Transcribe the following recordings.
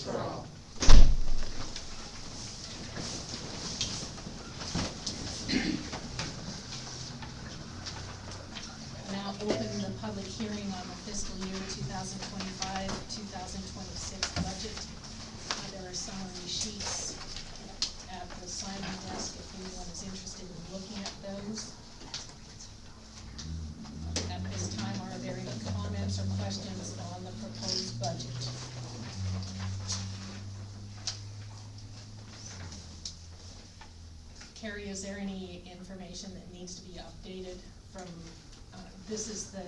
for all. Now open the public hearing on the fiscal year 2025-2026 budget. There are summary sheets at the signing desk if anyone is interested in looking at those. At this time, are there any comments or questions on the proposed budget? Carrie, is there any information that needs to be updated from, this is the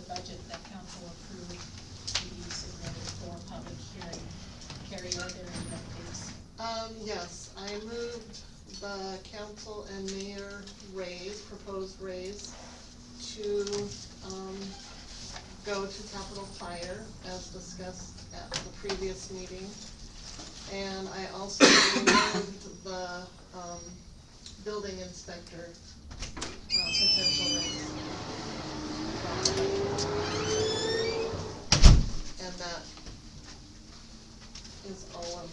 budget that council approved to be submitted for public hearing. Carrie, are there any updates? Yes, I moved the council and mayor proposed raise to, go to Capital Fire as discussed at the previous meeting. And I also removed the, building inspector, potential raise. And that is all of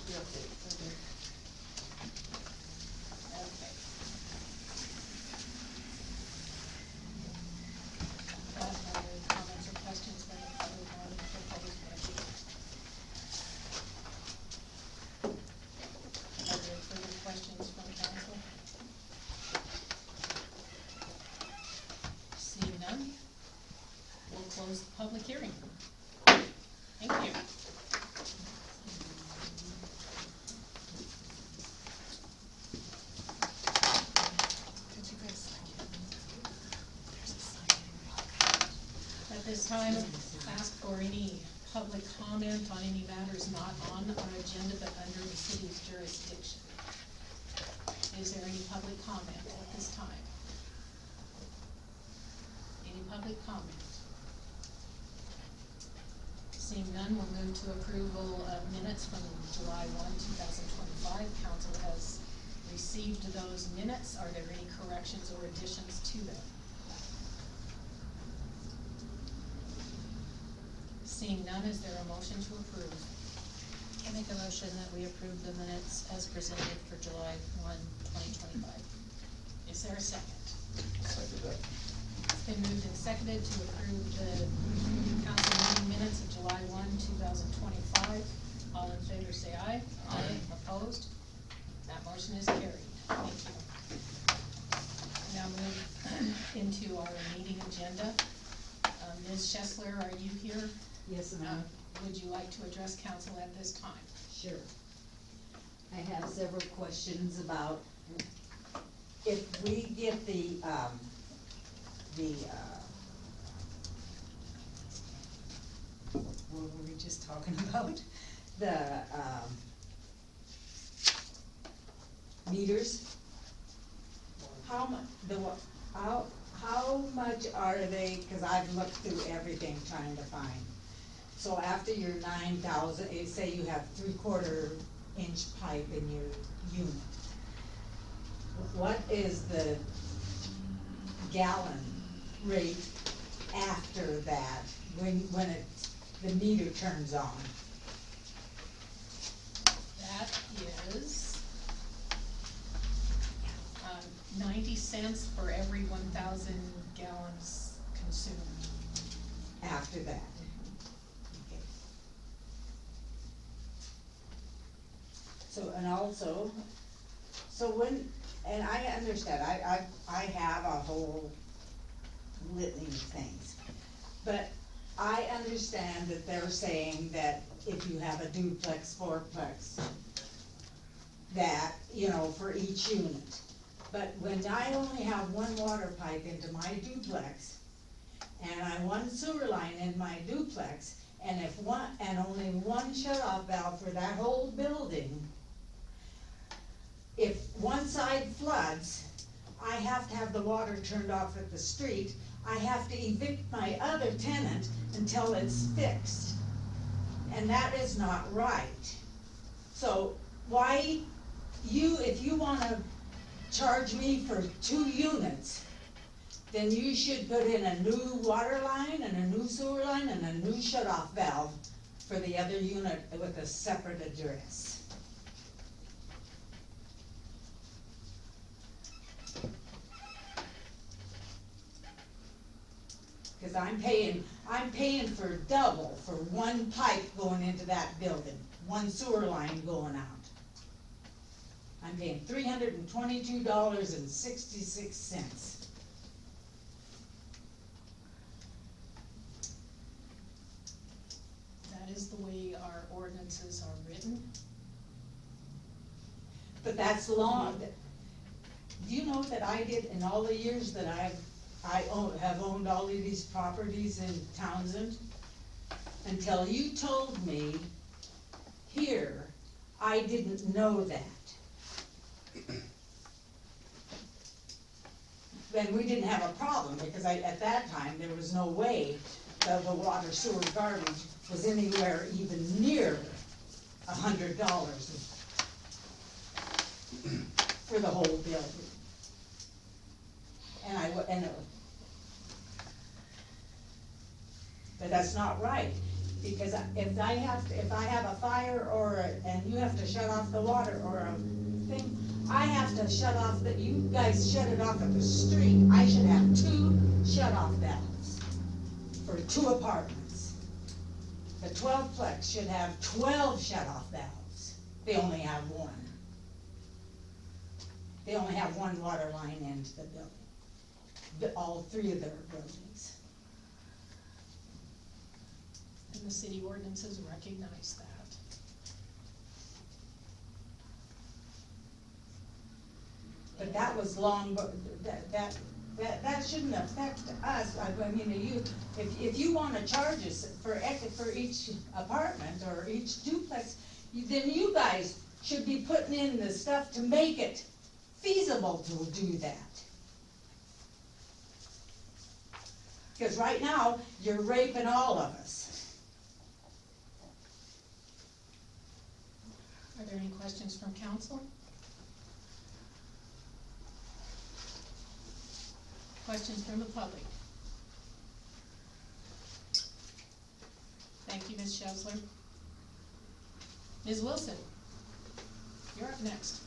the updates, I think. Okay. Other comments or questions from the public on the proposed budget? Are there further questions from council? Seeing none, we'll close the public hearing. Thank you. At this time, ask for any public comment on any matters not on our agenda but under the city's jurisdiction. Is there any public comment at this time? Any public comment? Seeing none, we'll move to approval of minutes from July 1, 2025. Council has received those minutes. Are there any corrections or additions to them? Seeing none, is there a motion to approve? I make a motion that we approve the minutes as presented for July 1, 2025. Is there a second? Second that. It's been moved and seconded to approve the council meeting minutes of July 1, 2025. All in favor say aye. Aye. Opposed? That motion is carried. Thank you. Now move into our meeting agenda. Ms. Schessler, are you here? Yes, ma'am. Would you like to address council at this time? Sure. I have several questions about if we get what were we just talking about? The, meters? How much are they, cause I've looked through everything trying to find. So after your 9,000, say you have 3/4 inch pipe in your unit. What is the gallon rate after that, when the meter turns on? That is 90 cents for every 1,000 gallons consumed. After that? Okay. So, and also, and I understand, I have a whole litany of things. But I understand that they're saying that if you have a duplex, fourplex, that, for each unit. But when I only have one water pipe into my duplex, and I one sewer line in my duplex, and only one shut-off valve for that whole building, if one side floods, I have to have the water turned off at the street. I have to evict my other tenant until it's fixed. And that is not right. So why if you wanna charge me for 2 units, then you should put in a new water line and a new sewer line and a new shut-off valve for the other unit with a separate address. Cause I'm paying for double for one pipe going into that building, one sewer line going out. I'm paying $322.66. That is the way our ordinances are written. But that's long, do you know that I did, in all the years that have owned all of these properties in Townsend? Until you told me here, I didn't know that. And we didn't have a problem, because at that time, there was no way the water sewer garbage was anywhere even near $100 for the whole building. But that's not right, because if I have a fire and you have to shut off the water or a thing, I have to shut off you guys shut it off at the street. I should have 2 shut-off valves for 2 apartments. The 12-plex should have 12 shut-off valves. They only have 1. They only have 1 water line into the building. All 3 of their buildings. And the city ordinances recognize that. But that was long, that shouldn't affect us. I mean, if you wanna charge us for each apartment or each duplex, then you guys should be putting in the stuff to make it feasible to do that. Cause right now, you're raping all of us. Are there any questions from council? Questions from the public? Thank you, Ms. Shesler. Ms. Wilson, you're up next.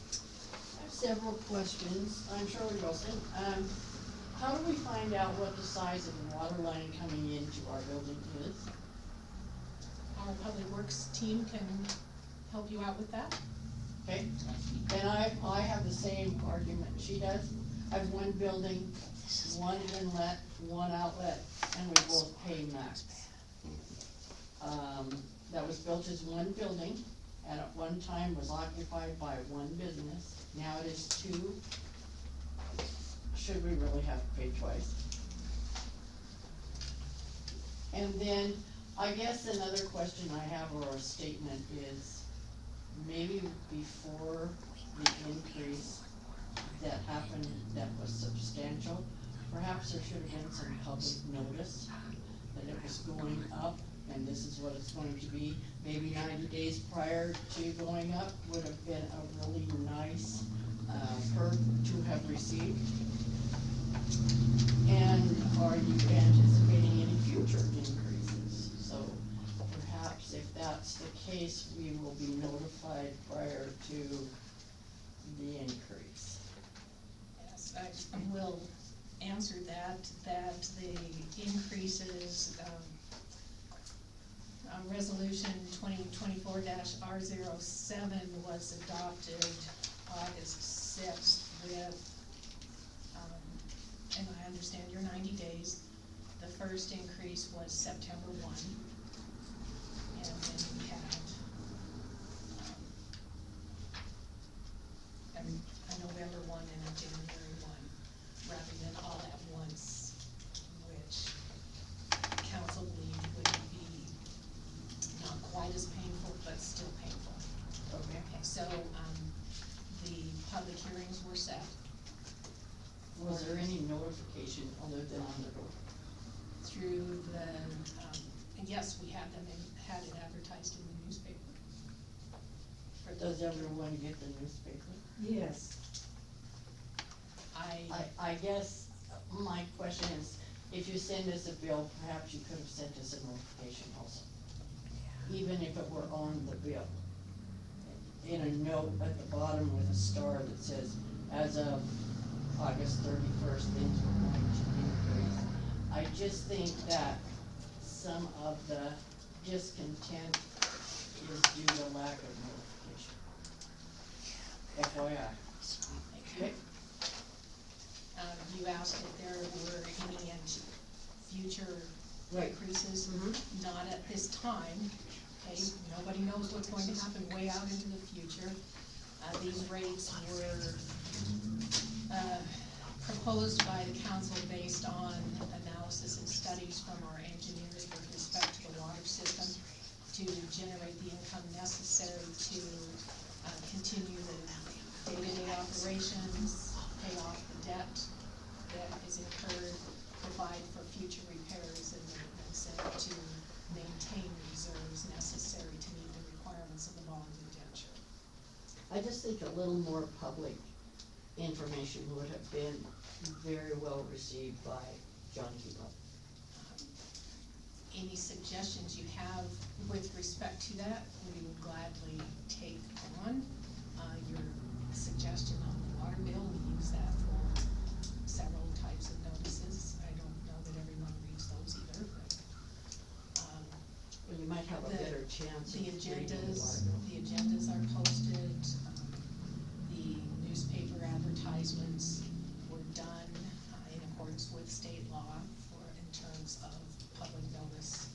I have several questions. I'm Shirley Wilson. How do we find out what the size of the water line coming into our building is? Our public works team can help you out with that. Okay? And I have the same argument she does. I have one building, one inlet, one outlet, and we both pay max. That was built as one building, and at one time was occupied by one business. Now it is 2. Should we really have to pay twice? And then, I guess another question I have, or a statement, is maybe before the increase that happened that was substantial, perhaps there should have been some public notice that it was going up and this is what it's going to be. Maybe 90 days prior to going up would have been a really nice perk to have received. And are you anticipating any future increases? So perhaps if that's the case, we will be notified prior to the increase. Yes, I will answer that the increases, resolution 2024-R07 was adopted August 6th with, and I understand your 90 days. The first increase was September 1, and then we had a November 1 and a January 1, rather than all at once, which council believed would be not quite as painful, but still painful. Okay. Okay, so, the public hearings were set. Was there any notification other than on the door? Through the, yes, we had them, had it advertised in the newspaper. Does everyone get the newspaper? Yes. I guess my question is, if you send us a bill, perhaps you could have sent us a notification also. even if it were on the bill. In a note at the bottom with a star that says, as of August 31st, things were going to increase. I just think that some of the discontent is due to lack of notification. FYI. Okay. You asked if there were any future Right. increases. Mhm. Not at this time, okay, nobody knows what's going to happen way out into the future. These rates were, proposed by the council based on analysis and studies from our engineers with respect to the water system to generate the income necessary to, continue the day-to-day operations, pay off the debt that is incurred, provide for future repairs and maintenance, and to maintain reserves necessary to meet the requirements of the bond indenture. I just think a little more public information would have been very well received by John Keepup. Any suggestions you have with respect to that, we will gladly take on. Your suggestion on the water bill, we use that for several types of notices. I don't know that everyone reads those either, but, Well, you might have a The- better chance of the reading the agendas, water bill. the agendas are posted, the newspaper advertisements were done, in accordance with state law for, in terms of public notice.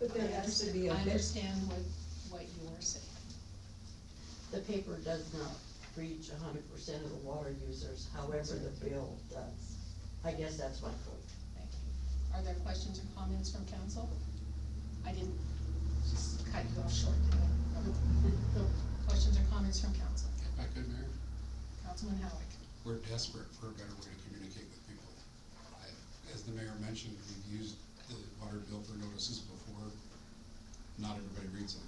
But there has to be a I bit, understand what you are saying. The paper does not reach 100% of the water users, however the bill does. I guess that's my point. Thank you. Are there questions or comments from council? I didn't just cut you off short, did I? No. Questions or comments from council? If I could, Mayor, Councilman Howick. we're desperate for a better way to communicate with people. As the mayor mentioned, we've used the water bill for notices before. Not everybody reads them.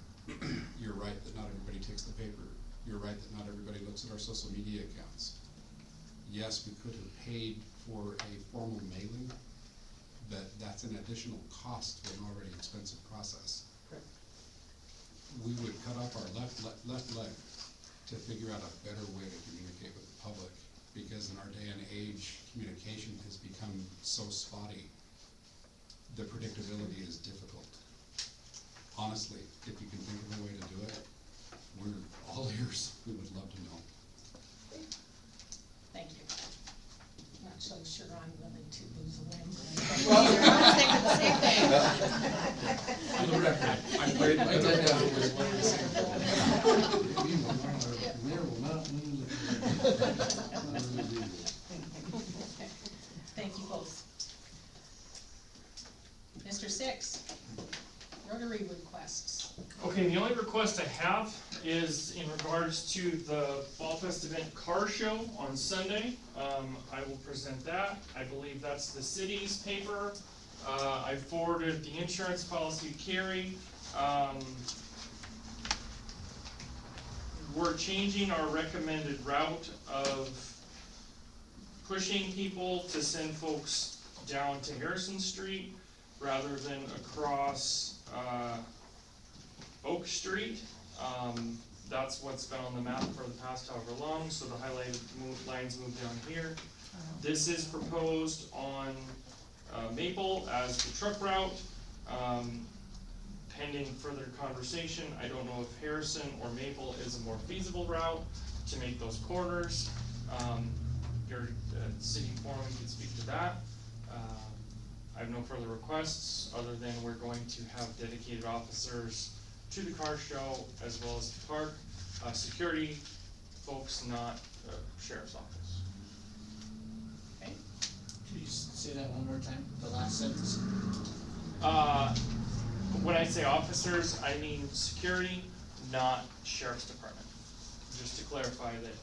You're right that not everybody takes the paper. You're right that not everybody looks at our social media accounts. Yes, we could have paid for a formal mailing, but that's an additional cost to an already expensive process. Correct. We would cut off our left leg to figure out a better way to communicate with the public, because in our day and age, communication has become so spotty. The predictability is difficult. Honestly, if you can think of a way to do it, we're all ears. We would love to know. Thank you. Not so sure I'm willing to lose a limb. For the record, I played my dead down with what you're saying. Mayor will not lose it. Thank you both. Mr. Six, Rotary requests. Okay, the only request I have is in regards to the Fall Fest event car show on Sunday. I will present that. I believe that's the city's paper. I forwarded the insurance policy to Carrie. We're changing our recommended route of pushing people to send folks down to Harrison Street rather than across, Oak Street. That's what's been on the map for the past however long, so the highlighted lines move down here. This is proposed on, Maple as the truck route. Pending further conversation, I don't know if Harrison or Maple is a more feasible route to make those corners. Your, city foreman can speak to that. I have no further requests, other than we're going to have dedicated officers to the car show as well as the park. Security folks, not, sheriff's office. Okay, Can you say that one more time, the last sentence? When I say officers, I mean security, not sheriff's department. Just to clarify that.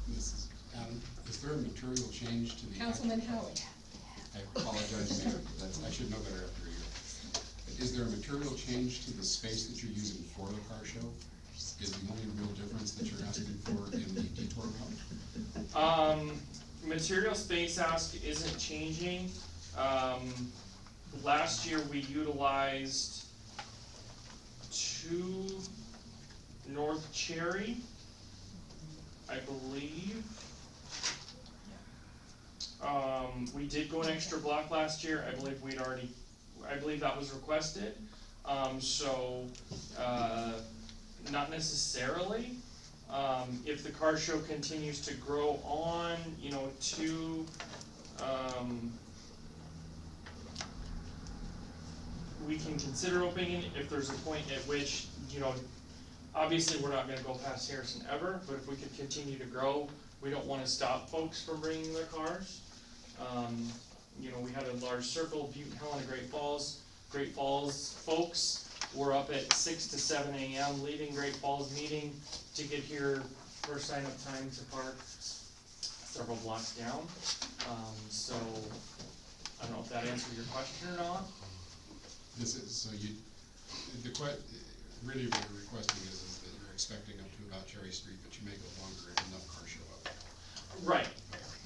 This is Adam, is there a material change to the? Councilman Howick. I apologize, Mayor, I should know better after a year. Is there a material change to the space that you're using for the car show? Is the only real difference that you're asking for in the detour route? Material space ask isn't changing. last year we utilized 2 North Cherry, I believe. We did go an extra block last year, I believe that was requested, not necessarily. If the car show continues to grow on, you know, we can consider opening it if there's a point at which, you know, obviously we're not gonna go past Harrison ever, but if we could continue to grow, we don't wanna stop folks from bringing their cars. You know, we had a large circle, Butte, Helena, Great Falls. Great Falls folks were up at 6 to 7 a.m. leaving Great Falls meeting to get here for sign up time to park several blocks down. So, I don't know if that answered your question or not. This is, so really what you're requesting is that you're expecting up to about Cherry Street, but you may go longer if enough cars show up.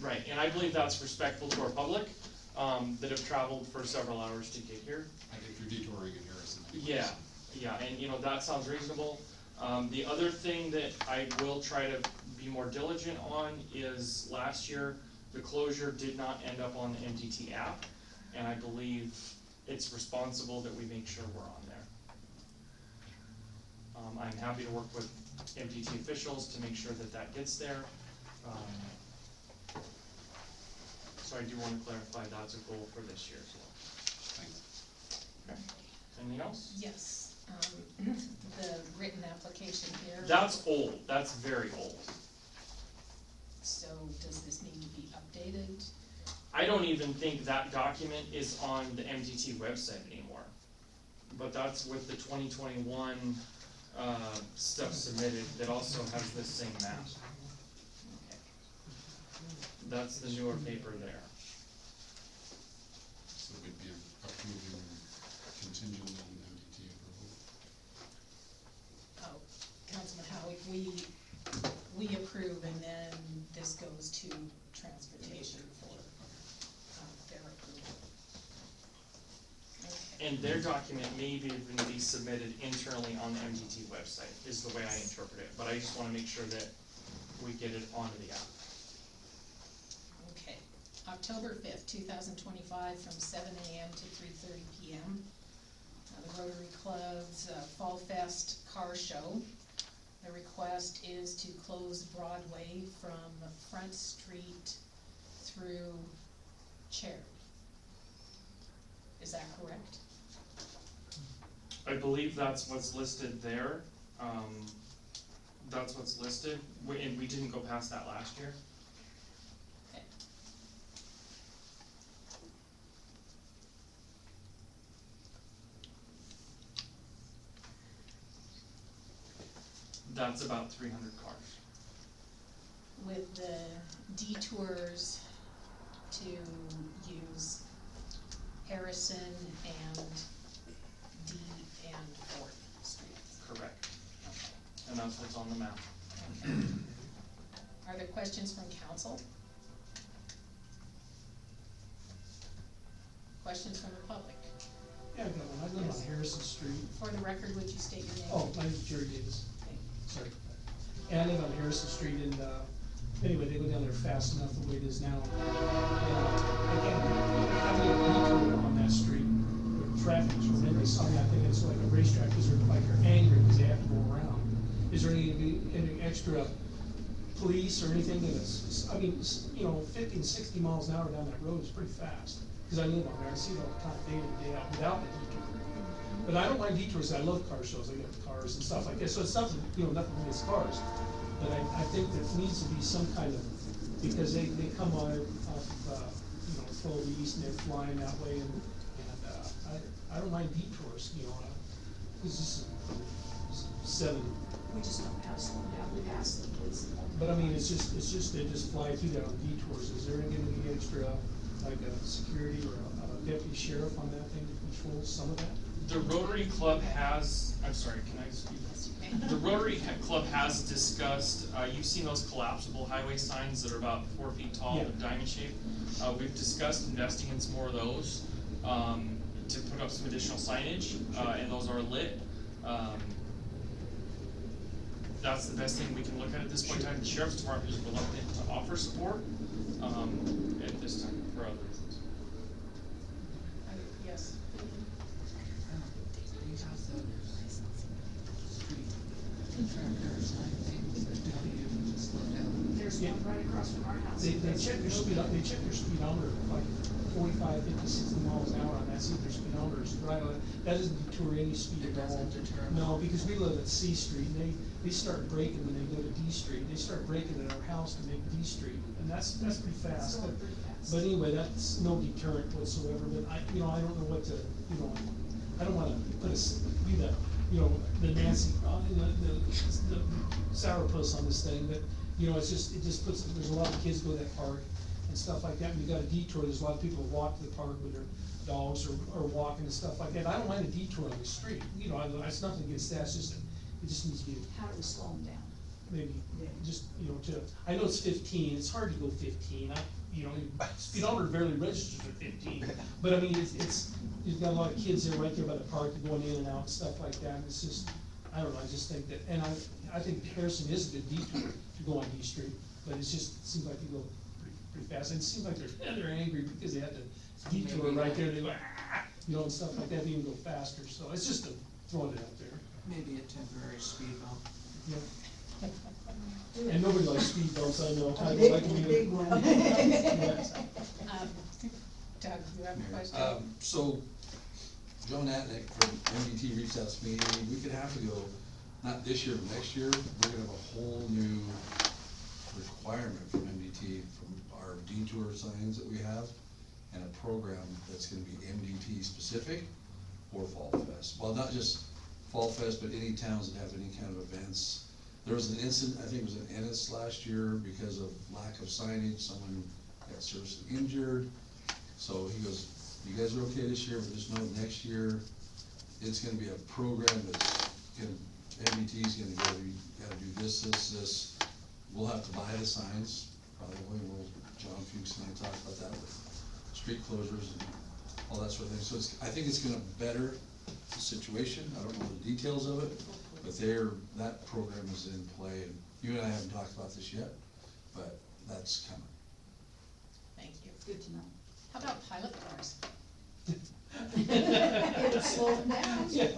Right, and I believe that's respectful to our public, that have traveled for several hours to get here. If you're detouring in Harrison. Yeah, and you know, that sounds reasonable. The other thing that I will try to be more diligent on is last year, the closure did not end up on the MDT app, and I believe it's responsible that we make sure we're on there. I'm happy to work with MDT officials to make sure that that gets there. So I do wanna clarify that's a goal for this year as well. Thanks. Okay, anything else? Yes, the written application here. That's old, that's very old. So does this need to be updated? I don't even think that document is on the MDT website anymore. But that's with the 2021, stuff submitted that also has this same map. Okay. That's the newer paper there. So we'd be approving contingent on MDT approval. Oh, Councilman Howie, we approve and then this goes to transportation for, their approval. Okay. And their document may even be submitted internally on the MDT website, is the way I interpret it. But I just wanna make sure that we get it onto the app. Okay, October 5th, 2025, from 7 a.m. to 3:30 p.m. The Rotary Club's Fall Fest Car Show. The request is to close Broadway from Front Street through Cherry. Is that correct? I believe that's what's listed there. That's what's listed, and we didn't go past that last year. Okay. That's about 300 cars. With the detours to use Harrison and D and 4th Streets. Correct. Okay. And that's what's on the map. Okay. Are there questions from council? Questions from the public? Yeah, I got one. I live on Harrison Street. For the record, would you state your name? Oh, my name's Jerry Davis. Okay. Sorry. And I live on Harrison Street and, anyway, they go down there fast enough the way it is now. Again, having a detour on that street, where traffic is horrendous. I mean, I think it's like a racetrack because they're like they're angry because they have to go around. Is there any extra police or anything that's, I mean, you know, 50 and 60 miles an hour down that road is pretty fast. Because I live on there, I see it all the time, day in and day out, without the detour. But I don't mind detours, I love car shows, I get cars and stuff like that, so it's nothing, you know, nothing against cars. But I think there needs to be some kind of, because they come on off you know, Foley East and they're flying that way and I don't mind detours, you know, it's just 7. We just don't have slow down, we ask the police. But I mean, it's just, they just fly through there on detours, is there gonna be extra, like a security or a deputy sheriff on that thing to control some of that? The Rotary Club has, I'm sorry, can I speak? The Rotary Club has discussed, you've seen those collapsible highway signs that are about 4 feet tall Yeah. with diamond shape. We've discussed investing in some more of those. some additional signage, and those are lit. That's the best thing we can look at this point in time. The sheriff's department is reluctant to offer support, at this time for other reasons. Yes. There's one right across from our house. They check their speedometer like 45, 50, 60 miles an hour on that, see if their speedometer's right on it. That doesn't deter any speed It at all. doesn't deter 'em. No, because we live at C Street, and they start braking when they go to D Street. They start braking at our house to make D Street, and that's pretty It's fast. going pretty fast. But anyway, that's no deterrent whatsoever, but I don't know what to, I don't wanna be the, the Nancy, the sourpuss on this thing, but, it just puts, there's a lot of kids go to that park and stuff like that, and you got a detour, there's a lot of people who walk to the park with their dogs or walking and stuff like that. I don't mind a detour on the street, it's nothing against that, it's just, it just needs to be How do we slow them down? maybe, just, I know it's 15, it's hard to go 15, speedometer barely registers at 15, but I mean, you've got a lot of kids there, right there by the park, going in and out and stuff like that, and it's just, I don't know, I just think that, and I think Harrison is a good detour to go on D Street, but it seems like you go pretty fast, and it seems like they're angry because they had to detour right there, they go, and stuff like that, they even go faster, so it's just throwing it out there. Maybe a temporary speed bump. Yeah. And nobody likes speed bumps, I know. I Big, like them big either. one. Yeah. Doug, you have a question? So, Joe Natnick from MDT reached out to me, we could have to go, not this year, but next year, we're gonna have a whole new requirement from MDT, from our detour signs that we have, and a program that's gonna be MDT specific for Fall Fest. Well, not just Fall Fest, but any towns that have any kind of events. There was an incident, I think it was in Ennis last year, because of lack of signage, someone got seriously injured. So he goes, you guys are okay this year, but just know next year, it's gonna be a program that's MDT's gonna go, you gotta do this. We'll have to buy the signs, probably, John Fuchs and I talked about that with street closures and all that sort of thing. So I think it's gonna better the situation, I don't know the details of it, but that program is in play, and you and I haven't talked about this yet, but that's coming. Thank you. Good to know. How about pilot cars? It'll slow them down. Yeah.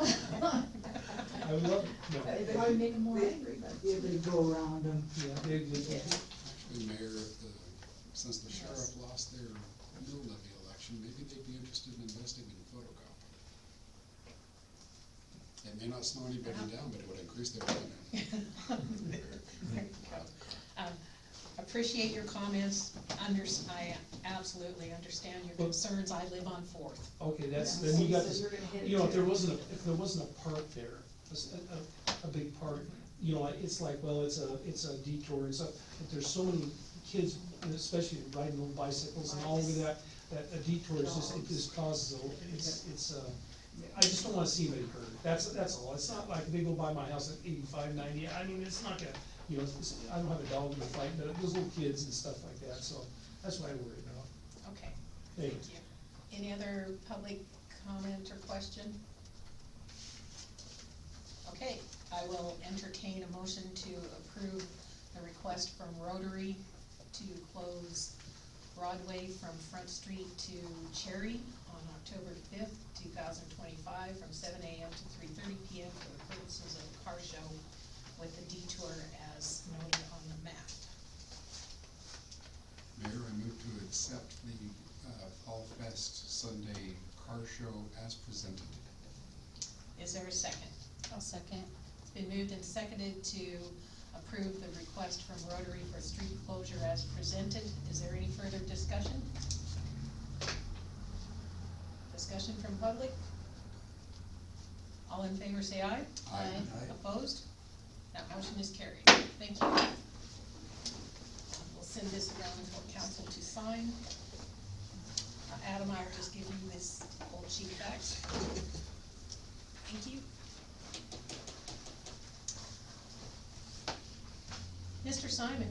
I would love it. No. It'd probably make them more angry, but. If they go around them. Yeah, they. Actually, Mayor, since the sheriff lost their mill levy election, maybe they'd be interested in investing in photocopy. It may not slow anybody down, but it would increase their revenue. Appreciate your comments, I absolutely understand your concerns, I live on Fourth. Okay, then Yeah, you got so this, you're gonna hit it if there too. wasn't a park there, a big park, it's like, well, it's a detour and stuff, but there's so many kids, and especially riding little bicycles and all over that a detour is just, it just causes I just don't wanna see anybody hurt, that's all, it's not like they go by my house at 85, 90, I mean, it's not gonna, I don't have a dog in the fight, but those little kids and stuff like that, so that's what I worry about. Okay, Hey. thank you. Any other public comment or question? Okay, I will entertain a motion to approve the request from Rotary to close Broadway from Front Street to Cherry on October 5th, 2025, from 7 a.m. to 3:30 p.m. for the purposes of a car show with the detour as noted on the map. Mayor, I move to accept the Fall Fest Sunday car show as presented. Is there a second? I'll second. It's been moved and seconded to approve the request from Rotary for street closure as presented. Is there any further discussion? Discussion from public? All in favor say aye. Aye. Opposed? That motion is carried. Thank you. We'll send this around for council to sign. Adam, I'll just give you this old sheet back. Thank you. Mr. Simon.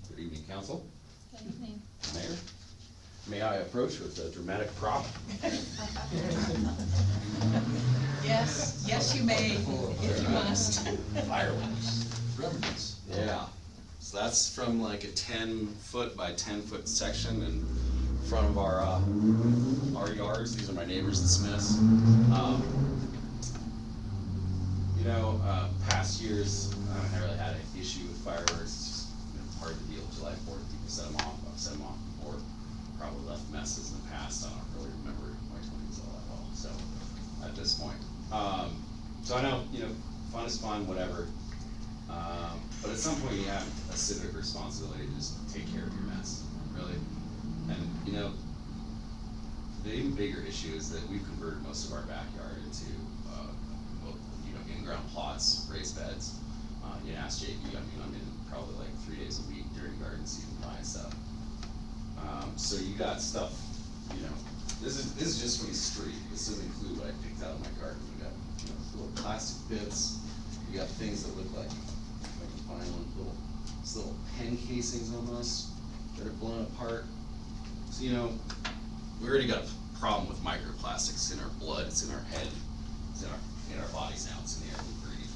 Good evening, council, Good evening. mayor. May I approach with a dramatic prop? Yes, you may, if you must. Fireworks, remnants. Yeah, so that's from like a 10-foot by 10-foot section in front of our yards. These are my neighbors, the Smiths. Past years, I haven't really had an issue with fireworks. It's just hard to deal with July 4th. People set them off. I've set them off before. Probably left messes in the past. I don't really remember my 20s all that well. So at this point, so I know fun is fun, whatever. But at some point, you have a civic responsibility to just take care of your mess, really. And the even bigger issue is that we've converted most of our backyard into in-ground plots, raised beds. You ask JP, I'm in probably like 3 days a week during garden season buying stuff. So you got stuff, this is just from the street. This doesn't include what I picked out of my garden. We got little plastic bits. You got things that look like, if I can find one, little pen casings almost that are blown apart. So we already got a problem with microplastics in our blood. It's in our head. It's in our bodies now. It's in the air we breathe.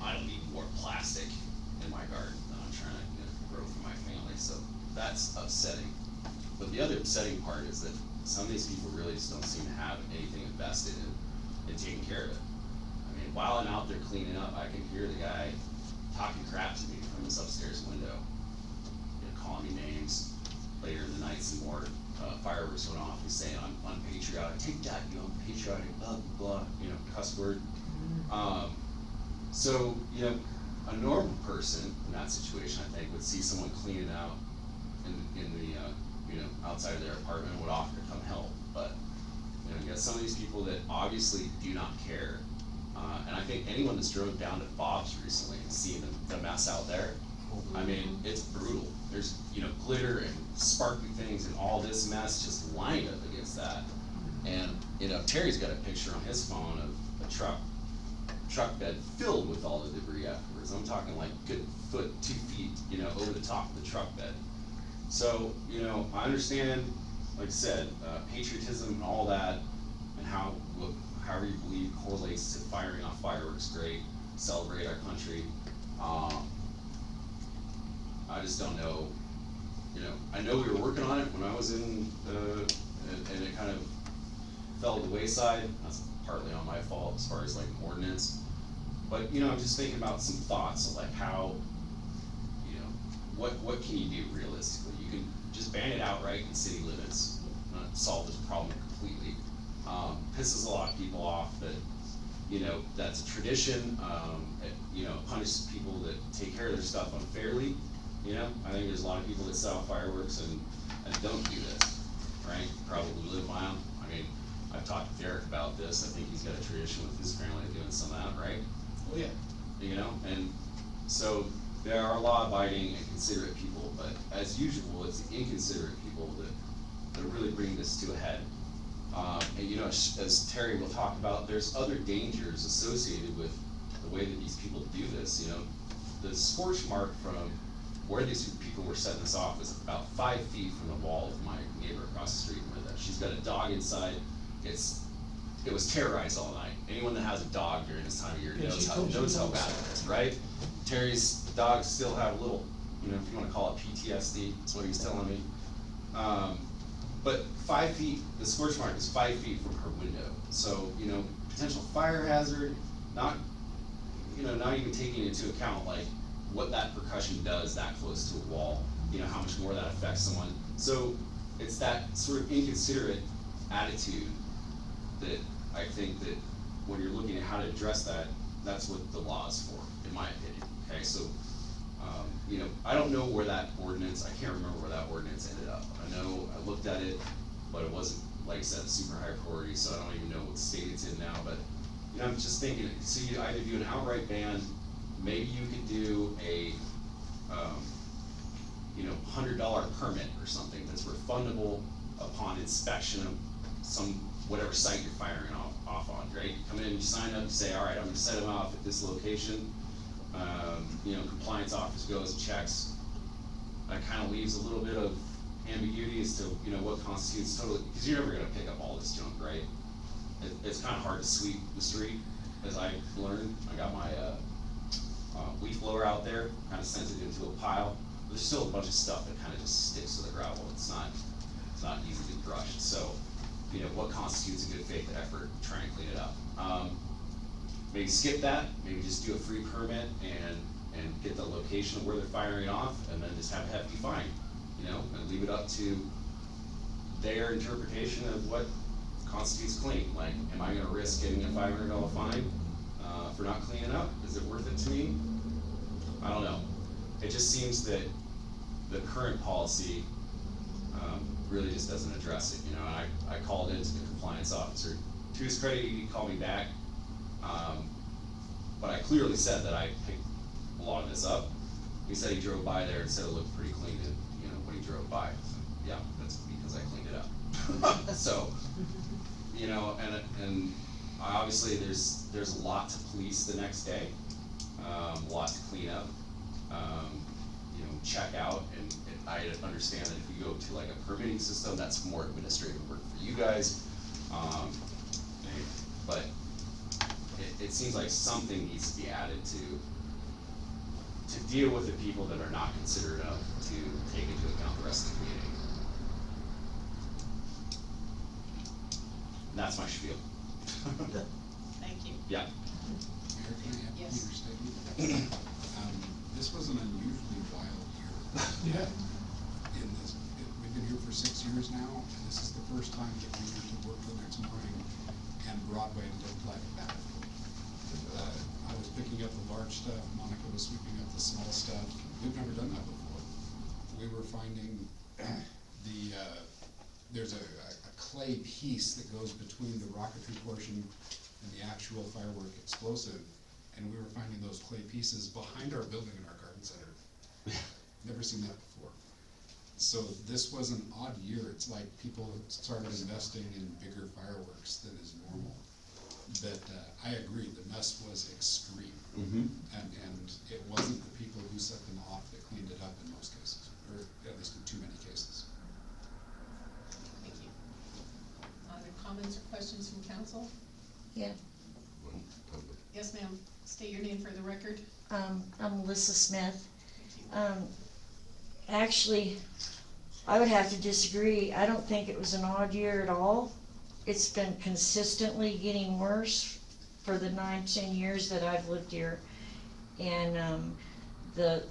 I don't need more plastic in my garden that I'm trying to grow for my family. So that's upsetting. But the other upsetting part is that some of these people really just don't seem to have anything invested in taking care of it. I mean, while I'm out there cleaning up, I can hear the guy talking crap to me from his upstairs window, calling me names. Later in the night, some more fireworks went off. He's saying I'm unpatriotic. Take that, unpatriotic, blah blah blah. Cuss word. So a normal person in that situation, I think, would see someone cleaning out in the outside of their apartment, would offer to come help. But you got some of these people that obviously do not care. And I think anyone that's drove down to Bob's recently and seen the mess out there, I mean, it's brutal. There's glitter and sparkly things and all this mess just lined up against that. And Terry's got a picture on his phone of a truck bed filled with all the debris afterwards. I'm talking like good foot, 2 feet, over the top of the truck bed. So, I understand, like I said, patriotism and all that, and however you believe correlates to firing off fireworks, great, celebrate our country. I just don't know, I know we were working on it when I was in, and it kind of fell to the wayside. That's partly on my fault as far as like ordinance. But, I'm just thinking about some thoughts of like how, what can you do realistically? You can just ban it outright in city limits, not solve this problem completely. Pisses a lot of people off that, that's a tradition, punishes people that take care of their stuff unfairly. I think there's a lot of people that sell fireworks and don't do this, right? Probably live by them. I mean, I've talked to Derek about this. I think he's got a tradition with his family of doing some of that, right? Oh, yeah. And so there are law-abiding and considerate people, but as usual, it's the inconsiderate people that really bring this to a head. And as Terry will talk about, there's other dangers associated with the way that these people do this. The scorch mark from where these people were setting this off is about 5 feet from the wall of my neighbor across the street with her. She's got a dog inside. It was terrorized all night. Anyone that has a dog during this time of year knows how bad it is, right? Terry's dogs still have a little, if you want to call it PTSD, that's what he's telling me. But 5 feet, the scorch mark is 5 feet from her window. So, potential fire hazard, not even taking into account like what that percussion does that close to a wall, how much more that affects someone. So it's that sort of inconsiderate attitude that I think that when you're looking at how to address that, that's what the law is for, in my opinion. Okay, so I don't know where that ordinance, I can't remember where that ordinance ended up. I know I looked at it, but it wasn't, like I said, super high priority, so I don't even know what state it's in now. But I'm just thinking, so you either do an outright ban, maybe you could do a $100 permit or something that's refundable upon inspection of whatever site you're firing off on, right? You come in, you sign up, you say, all right, I'm gonna set them off at this location. Compliance officer goes and checks. That kind of leaves a little bit of ambiguity as to what constitutes totally, because you're never gonna pick up all this junk, right? It's kind of hard to sweep the street. as I learned, I got my, leaf blower out there, kinda sent it into a pile. There's still a bunch of stuff that kinda just sticks to the gravel, it's not easily brushed, so, you know, what constitutes a good faith effort, try and clean it up. Maybe skip that, maybe just do a free permit and get the location of where they're firing off, and then just have a hefty fine, you know, and leave it up to their interpretation of what constitutes clean. Like, am I gonna risk getting a $500 fine, for not cleaning up? Is it worth it to me? I don't know. It just seems that the current policy, really just doesn't address it, you know, and I called into the compliance officer. To his credit, he called me back, but I clearly said that I picked a lot of this up. He said he drove by there and said it looked pretty clean, and, you know, when he drove by, so, yeah, that's because I cleaned it up. So, you know, and obviously there's a lot to police the next day, a lot to clean up, you know, check out, and I understand that if you go to like a permitting system, that's more administrative work for you guys. But it seems like something needs to be added to deal with the people that are not considered enough to take into account the rest of the community. And that's my spiel. Thank you. Yeah. Mayor, can I have Yes. Peter's statement? This was an unusually wild year. Yeah. We've been here for 6 years now, and this is the first time that we went to work the next morning and Broadway looked like a battlefield. I was picking up the large stuff, Monica was sweeping up the small stuff. We've never done that before. We were finding there's a clay piece that goes between the rocketry portion and the actual firework explosive, and we were finding those clay pieces behind our building in our garden center. Never seen that before. So this was an odd year. It's like people started investing in bigger fireworks than is normal. But I agree, the mess was extreme. Mm-hmm. And it wasn't the people who set them off that cleaned it up in most cases, or at least in too many cases. Thank you. Other comments or questions from council? Yeah, Yes, ma'am. State your name for the record. I'm Melissa Smith. Actually, I would have to disagree. I don't think it was an odd year at all. It's been consistently getting worse for the 9-10 years that I've lived here. And the